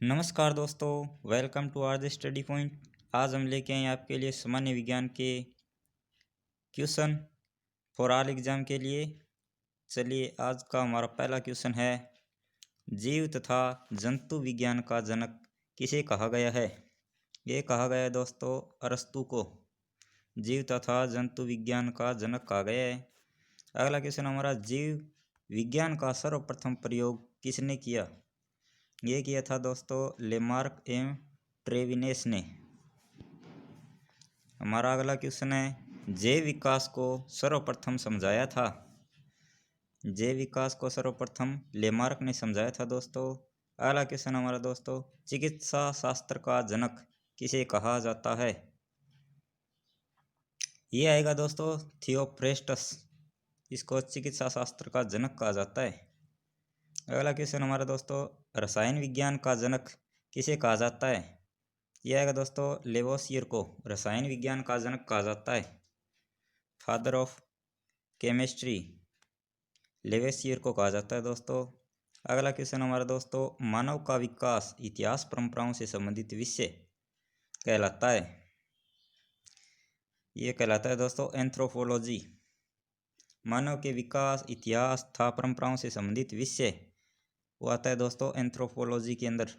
नमस्कार दोस्तों, welcome to our the study point. आज हम लेके आए आपके लिए सामान्य विज्ञान के क्वेश्चन फॉर ऑल एग्जाम के लिए। चलिए, आज का हमारा पहला क्वेश्चन है, जीव तथा जंतु विज्ञान का जनक किसे कहा गया है? ये कहा गया है दोस्तों अरस्तु को। जीव तथा जंतु विज्ञान का जनक कहा गया है। अगला क्वेश्चन हमारा, जीव विज्ञान का सर्वप्रथम प्रयोग किसने किया? ये किया था दोस्तों लेमार्क एवं ट्रेविनेस ने। हमारा अगला क्वेश्चन है, जैव विकास को सर्वप्रथम समझाया था? जैव विकास को सर्वप्रथम लेमार्क ने समझाया था दोस्तों। अगला क्वेश्चन हमारा दोस्तों, चिकित्सा शास्त्र का जनक किसे कहा जाता है? ये आएगा दोस्तों थियोफ्रेस्टस। इसको चिकित्सा शास्त्र का जनक कहा जाता है। अगला क्वेश्चन हमारा दोस्तों, रसायन विज्ञान का जनक किसे कहा जाता है? यह आएगा दोस्तों लेवोसियर को रसायन विज्ञान का जनक कहा जाता है। फादर ऑफ केमिस्ट्री लेवोसियर को कहा जाता है दोस्तों। अगला क्वेश्चन हमारा दोस्तों, मानव का विकास इतिहास परंपराओं से संबंधित विषय कहलाता है? यह कहलाता है दोस्तों एंथ्रोपोलॉजी। मानव के विकास इतिहास तथा परंपराओं से संबंधित विषय वो आता है दोस्तों एंथ्रोपोलॉजी के अंदर।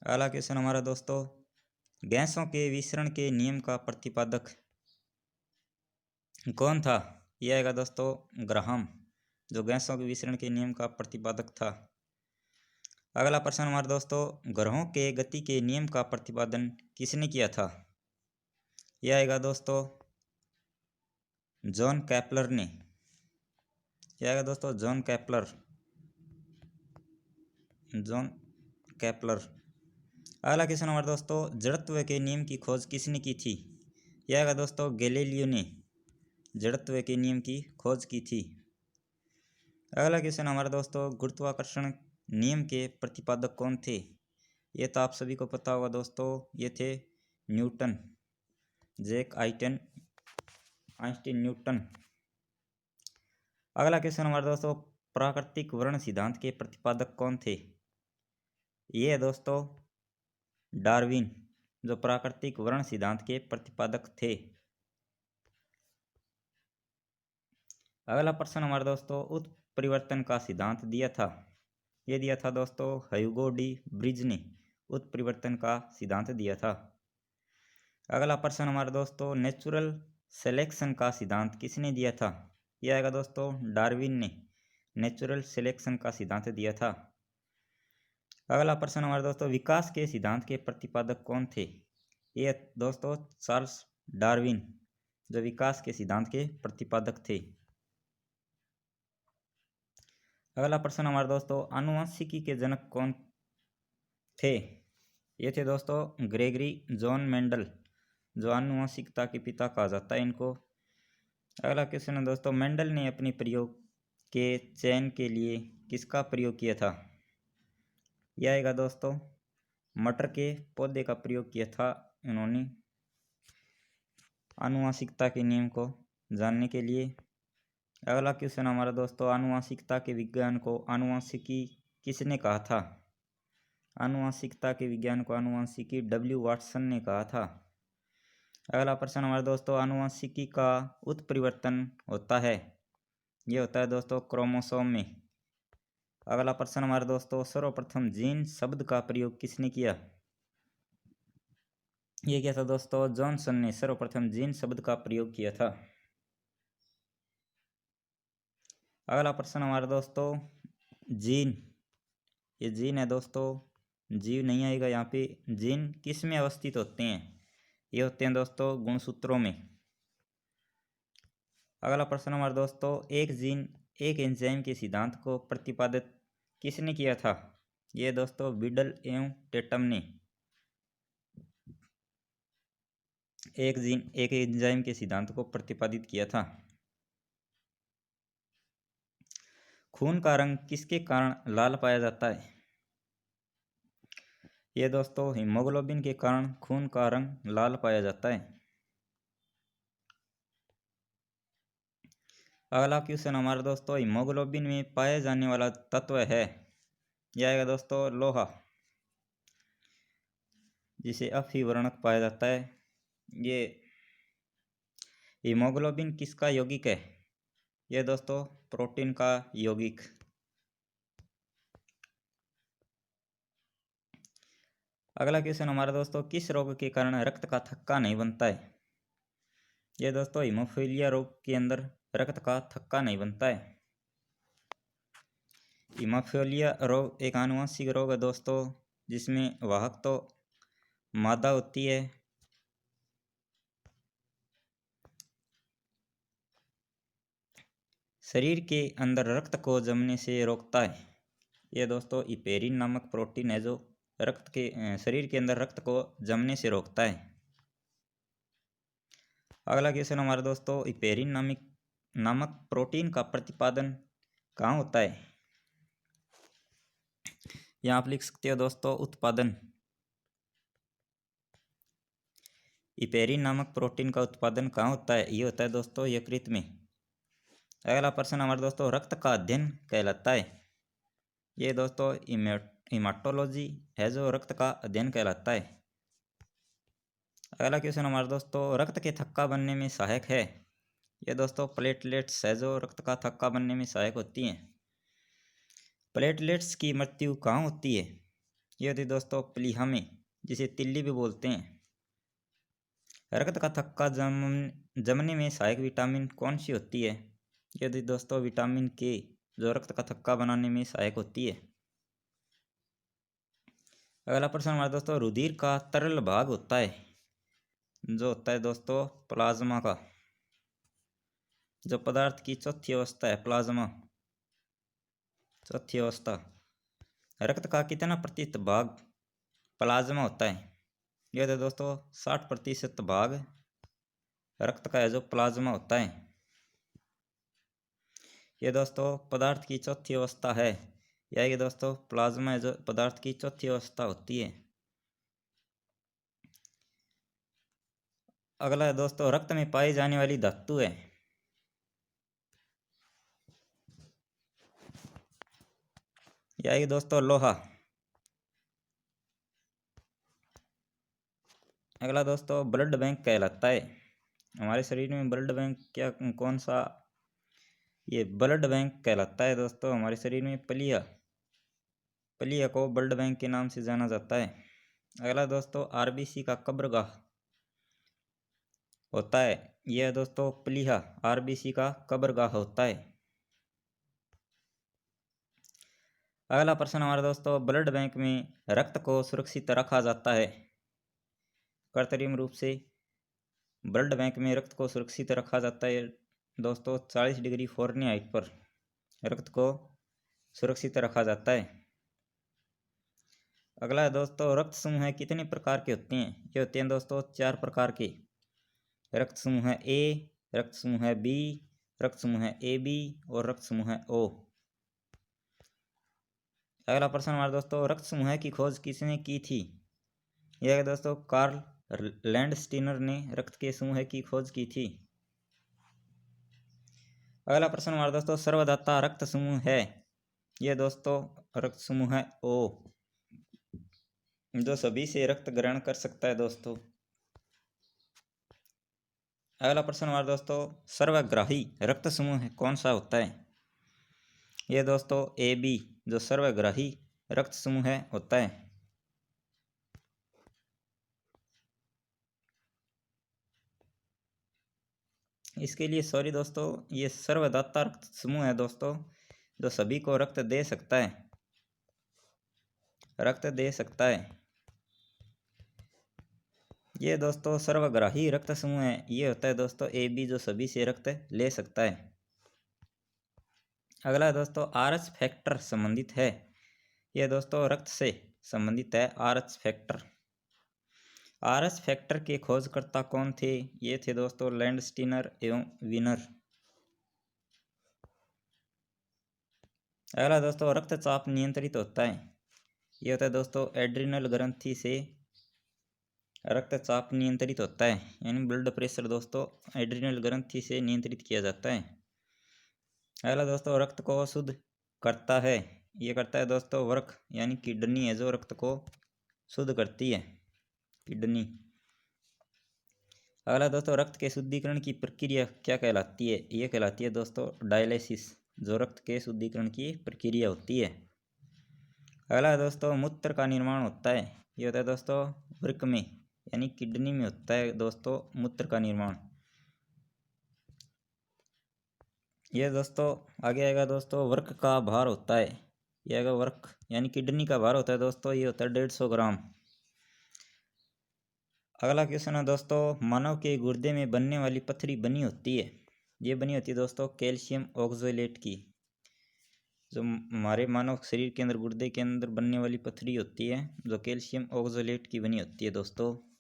अगला क्वेश्चन हमारा दोस्तों, गैसों के विसरण के नियम का प्रतिपादक कौन था? यह आएगा दोस्तों ग्राहम, जो गैसों के विसरण के नियम का प्रतिपादक था। अगला प्रश्न हमारे दोस्तों, ग्रहों के गति के नियम का प्रतिपादन किसने किया था? यह आएगा दोस्तों जॉन केपलर ने। यह आएगा दोस्तों जॉन केपलर। अगला क्वेश्चन हमारे दोस्तों, जड़त्व के नियम की खोज किसने की थी? यह आएगा दोस्तों गैलीलियो ने जड़त्व के नियम की खोज की थी। अगला क्वेश्चन हमारे दोस्तों, गुरुत्वाकर्षण नियम के प्रतिपादक कौन थे? ये तो आप सभी को पता होगा दोस्तों, ये थे न्यूटन, जैक आइंस्टीन न्यूटन। अगला क्वेश्चन हमारे दोस्तों, प्राकृतिक वर्ण सिद्धांत के प्रतिपादक कौन थे? ये है दोस्तों डार्विन, जो प्राकृतिक वर्ण सिद्धांत के प्रतिपादक थे। अगला प्रश्न हमारे दोस्तों, उत्परिवर्तन का सिद्धांत दिया था? ये दिया था दोस्तों ह्यूगो डी ब्रिज ने उत्परिवर्तन का सिद्धांत दिया था। अगला प्रश्न हमारे दोस्तों, नेचुरल सिलेक्शन का सिद्धांत किसने दिया था? यह आएगा दोस्तों डार्विन ने नेचुरल सिलेक्शन का सिद्धांत दिया था। अगला प्रश्न हमारे दोस्तों, विकास के सिद्धांत के प्रतिपादक कौन थे? ये दोस्तों चार्ल्स डार्विन, जो विकास के सिद्धांत के प्रतिपादक थे। अगला प्रश्न हमारे दोस्तों, आनुवंशिकी के जनक कौन थे? ये थे दोस्तों ग्रेगरी जॉन मेंडल, जो आनुवंशिकता के पिता कहा जाता है इनको। अगला क्वेश्चन है दोस्तों, मेंडल ने अपने प्रयोग के चयन के लिए किसका प्रयोग किया था? यह आएगा दोस्तों मटर के पौधे का प्रयोग किया था इन्होंने आनुवंशिकता के नियम को जानने के लिए। अगला क्वेश्चन हमारा दोस्तों, आनुवंशिकता के विज्ञान को आनुवंशिकी किसने कहा था? आनुवंशिकता के विज्ञान को आनुवंशिकी डब्ल्यू वाटसन ने कहा था। अगला प्रश्न हमारे दोस्तों, आनुवंशिकी का उत्परिवर्तन होता है? ये होता है दोस्तों क्रोमोसोम में। अगला प्रश्न हमारे दोस्तों, सर्वप्रथम जीन शब्द का प्रयोग किसने किया? ये क्या था दोस्तों जॉनसन ने सर्वप्रथम जीन शब्द का प्रयोग किया था। अगला प्रश्न हमारे दोस्तों, जीन, ये जीन है दोस्तों, जीव नहीं आएगा यहाँ पे। जीन किस में अवस्थित होते हैं? ये होते हैं दोस्तों गुणसूत्रों में। अगला प्रश्न हमारे दोस्तों, एक जीन एक एंजाइम के सिद्धांत को प्रतिपादित किसने किया था? ये दोस्तों बिडल एवं टेटम ने एक जीन एक एंजाइम के सिद्धांत को प्रतिपादित किया था। खून का रंग किसके कारण लाल पाया जाता है? ये दोस्तों हीमोग्लोबिन के कारण खून का रंग लाल पाया जाता है। अगला क्वेश्चन हमारे दोस्तों, हीमोग्लोबिन में पाया जाने वाला तत्व है? यह आएगा दोस्तों लोहा। जिसे अफ ही वर्णक पाया जाता है। ये हीमोग्लोबिन किसका यौगिक है? ये दोस्तों प्रोटीन का यौगिक। अगला क्वेश्चन हमारा दोस्तों, किस रोग के कारण रक्त का थक्का नहीं बनता है? ये दोस्तों हीमोफीलिया रोग के अंदर रक्त का थक्का नहीं बनता है। हीमोफीलिया रोग एक आनुवंशिक रोग है दोस्तों, जिसमें वाहक तो मादा होती है, शरीर के अंदर रक्त को जमने से रोकता है। ये दोस्तों हिपेरिन नामक प्रोटीन है जो रक्त के शरीर के अंदर रक्त को जमने से रोकता है। अगला क्वेश्चन हमारे दोस्तों, हिपेरिन नामक प्रोटीन का प्रतिपादन कहाँ होता है? यहाँ आप लिख सकते हो दोस्तों उत्पादन। हिपेरिन नामक प्रोटीन का उत्पादन कहाँ होता है? ये होता है दोस्तों यकृत में। अगला प्रश्न हमारे दोस्तों, रक्त का अध्ययन कहलाता है? ये दोस्तों हीमाटोलॉजी है जो रक्त का अध्ययन कहलाता है। अगला क्वेश्चन हमारे दोस्तों, रक्त के थक्का बनने में सहायक है? ये दोस्तों प्लेटलेट्स है जो रक्त का थक्का बनने में सहायक होती हैं। प्लेटलेट्स की मृत्यु कहाँ होती है? ये होती है दोस्तों प्लीहा में, जिसे तिल्ली भी बोलते हैं। रक्त का थक्का जमने में सहायक विटामिन कौन सी होती है? ये होती है दोस्तों विटामिन के, जो रक्त का थक्का बनाने में सहायक होती है। अगला प्रश्न हमारे दोस्तों, रुधिर का तरल भाग होता है जो होता है दोस्तों प्लाज्मा का। जो पदार्थ की चौथी अवस्था है प्लाज्मा, चौथी अवस्था। रक्त का कितना प्रतिशत भाग प्लाज्मा होता है? यह तो दोस्तों 60% भाग रक्त का है जो प्लाज्मा होता है। ये दोस्तों पदार्थ की चौथी अवस्था है, या ये दोस्तों प्लाज्मा है जो पदार्थ की चौथी अवस्था होती है। अगला है दोस्तों, रक्त में पाई जाने वाली धातु है? या ये दोस्तों लोहा। अगला दोस्तों, ब्लड बैंक कहलाता है? हमारे शरीर में ब्लड बैंक क्या कौन सा? ये ब्लड बैंक कहलाता है दोस्तों हमारे शरीर में प्लीहा। प्लीहा को ब्लड बैंक के नाम से जाना जाता है। अगला दोस्तों, आरबीसी का कब्रगाह होता है? यह दोस्तों प्लीहा आरबीसी का कब्रगाह होता है। अगला प्रश्न हमारे दोस्तों, ब्लड बैंक में रक्त को सुरक्षित रखा जाता है? कृत्रिम रूप से ब्लड बैंक में रक्त को सुरक्षित रखा जाता है दोस्तों 40 डिग्री फ़ारेनहाइट पर रक्त को सुरक्षित रखा जाता है। अगला है दोस्तों, रक्त समूह कितने प्रकार के होते हैं? ये होते हैं दोस्तों 4 प्रकार के। रक्त समूह ए, रक्त समूह बी, रक्त समूह ए बी और रक्त समूह ओ। अगला प्रश्न हमारे दोस्तों, रक्त समूह की खोज किसने की थी? यह दोस्तों कार्ल लैंडस्टीनर ने रक्त के समूह की खोज की थी। अगला प्रश्न हमारे दोस्तों, सर्वदाता रक्त समूह है? यह दोस्तों रक्त समूह ओ, जो सभी से रक्त ग्रहण कर सकता है दोस्तों। अगला प्रश्न हमारे दोस्तों, सर्वग्राही रक्त समूह कौन सा होता है? यह दोस्तों ए बी, जो सर्वग्राही रक्त समूह होता है। इसके लिए सॉरी दोस्तों, ये सर्वदाता रक्त समूह है दोस्तों, जो सभी को रक्त दे सकता है, रक्त दे सकता है। ये दोस्तों सर्वग्राही रक्त समूह है, ये होता है दोस्तों ए बी, जो सभी से रक्त ले सकता है। अगला दोस्तों, आरएच फैक्टर संबंधित है? यह दोस्तों रक्त से संबंधित है आरएच फैक्टर। आरएच फैक्टर के खोजकर्ता कौन थे? ये थे दोस्तों लैंडस्टीनर एवं विनर। अगला दोस्तों, रक्तचाप नियंत्रित होता है? ये होता है दोस्तों एड्रिनल ग्रंथि से रक्तचाप नियंत्रित होता है, यानी ब्लड प्रेशर दोस्तों एड्रिनल ग्रंथि से नियंत्रित किया जाता है। अगला दोस्तों, रक्त को शुद्ध करता है? ये करता है दोस्तों वर्क, यानी किडनी है जो रक्त को शुद्ध करती है। किडनी। अगला दोस्तों, रक्त के शुद्धिकरण की प्रक्रिया क्या कहलाती है? ये कहलाती है दोस्तों डायलिसिस, जो रक्त के शुद्धिकरण की प्रक्रिया होती है। अगला दोस्तों, मूत्र का निर्माण होता है, ये होता है दोस्तों वृक्क में, यानी किडनी में होता है दोस्तों मूत्र का निर्माण। ये दोस्तों आगे आएगा दोस्तों, वर्क का भार होता है, ये आएगा वर्क, यानी किडनी का भार होता है दोस्तों, ये होता है 150 ग्राम। अगला क्वेश्चन है दोस्तों, मानव के गुर्दे में बनने वाली पथरी बनी होती है, ये बनी होती है दोस्तों कैल्शियम ऑक्जेलेट की। जो हमारे मानव शरीर के अंदर गुर्दे के अंदर बनने वाली पथरी होती है, जो कैल्शियम ऑक्जेलेट की बनी होती है दोस्तों।